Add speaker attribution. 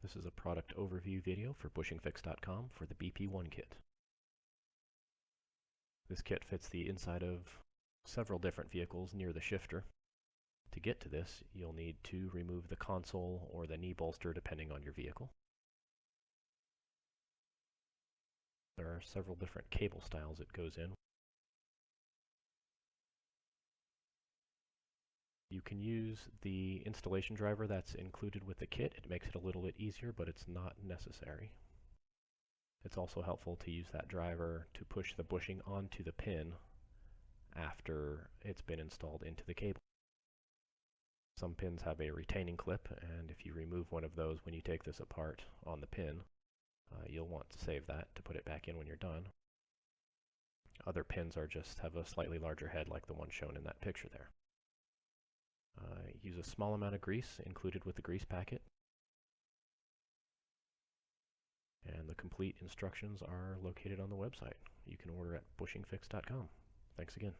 Speaker 1: This is a product overview video for BushingFix.com for the BP1 kit. This kit fits the inside of several different vehicles near the shifter. To get to this, you'll need to remove the console or the knee bolster depending on your vehicle. There are several different cable styles it goes in. You can use the installation driver that's included with the kit. It makes it a little bit easier, but it's not necessary. It's also helpful to use that driver to push the bushing onto the pin after it's been installed into the cable. Some pins have a retaining clip, and if you remove one of those when you take this apart on the pin, you'll want to save that to put it back in when you're done. Other pins have a slightly larger head like the one shown in that picture there. Use a small amount of grease included with the grease packet. And the complete instructions are located on the website. You can order at BushingFix.com. Thanks again.